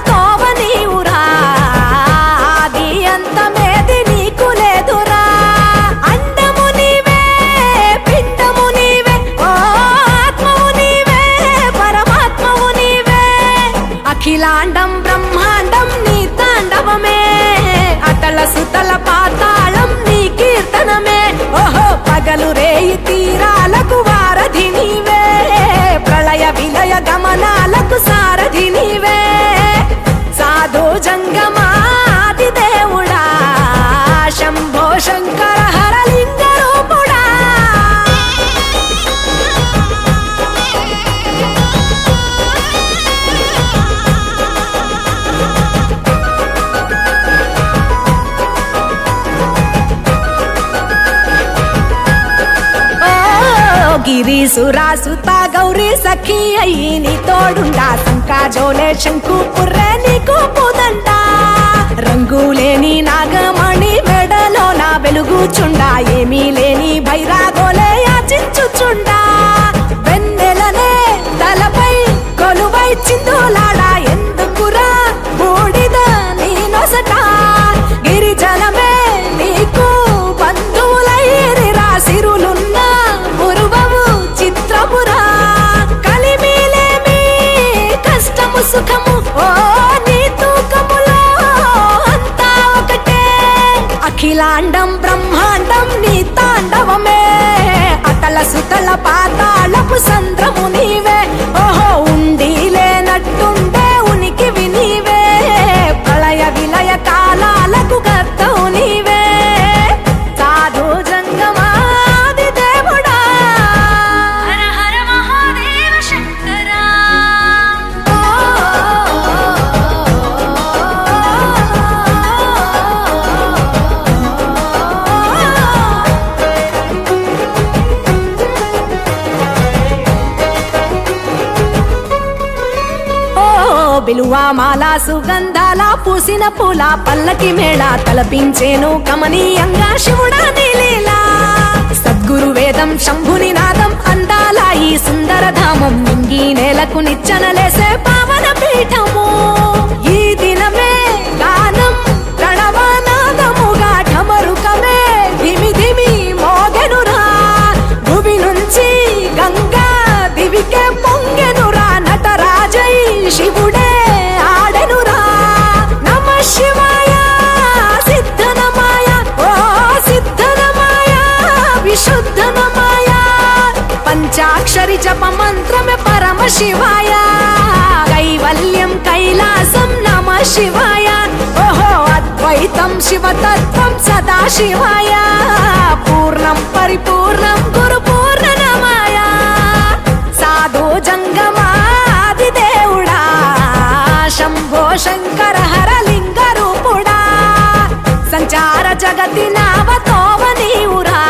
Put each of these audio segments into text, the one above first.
తోవ నీవురా ఆది అంతమేది నీకు లేదురా అండము నీవే పిండము నీవే ఓ ఆత్మవు నీవే పరమాత్మవు నీవే అఖిలాండం బ్రహ్మాండం నీ తాండవమే అతల సుతల పాతాళం నీ కీర్తనమే ఓహో పగలు రేయి తీరాలకు వారధి నీవే ప్రళయ విలయ గమనాలకు సారథి నీవే సాధు జంగమాది దేవుడా శంభో శంకర హరలింగ రూపుడా గిరీసురాసుత గౌరీ సఖీ అయ్యి నీ తోడుండా సంకాజోలే శంకు పుర్రే నీకు పుదండ రంగులేని నాగమణి మెడలో నా వెలుగుచుండా ఏమీ లేని భైరాగోలే యాచించుచుండా వెన్నెలనే తలపై కొలువై చిందులాడా ఎందుకురా బూడిద నీ నొసట గిరిజనమే నీకు బంధువులైరిరా సిరులున్న మురువవు చిత్రపురా కలిమిలేమి కష్టము సుఖము ఓ నీ తూకములో అంతా ఒకటే అఖిలాండం బ్రహ్మాండం నీ తాండవమే అతల సుతల పాతాళపు సంద్రము నీవే ఓహో ఉండి లేనట్టుండే ఉనికివి నీవే ప్రళయ విలయ కాలాలకు కర్తవు నీవే సాధు జంగమాది దేవుడా హర హర మహాదేవ శంకరా బిలువామాల సుగంధాల పూసిన పూల పల్లకి మేళ తలపించేను కమనీయంగా శివుడా నీలీలా సద్గురు వేదం శంభుని నాదం అందాల ఈ సుందర ధామం నింగి నేలకు నిచ్చనలేసే పావన పీఠము ఈ దినమే గానం ప్రణవనాదముగా ఢమరుకమే ధిమి ధిమి మోగెనురా భూమి నుంచి గంగా దివికే పొంగెనురా నటరాజై శివుడే ఆడెనురా నమ శివాయ సిద్ధనమాయ ఓ సిద్ధనమాయ విశుద్ధనమాయ పంచాక్షరి జప మంత్రమే పరమ శివాయ కైవల్యం కైలాసం నమ శివాయ ఓహో అద్వైతం శివతత్వం సదా శివాయ పూర్ణం పరిపూర్ణం గురు పూర్ణనమాయ సాధు జంగమాది దేవుడా శంభో శంకర హరలింగ రూపుడా సంచార జగతి నావతోవ నీవురా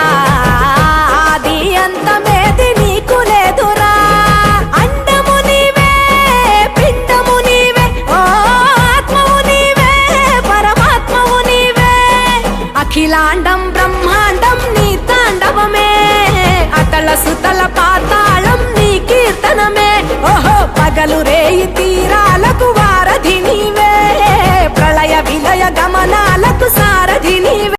ఆది అంతమేది నీకు లేదురా అండము నీవే పిండము నీవే ఓ ఆత్మవు నీవే పరమాత్మవు నీవే అఖిలాండం బ్రహ్మాండం నీ తాండవమే అతల సుతల పాతాళం నీ కీర్తనమే ఓహో పగలు రేయి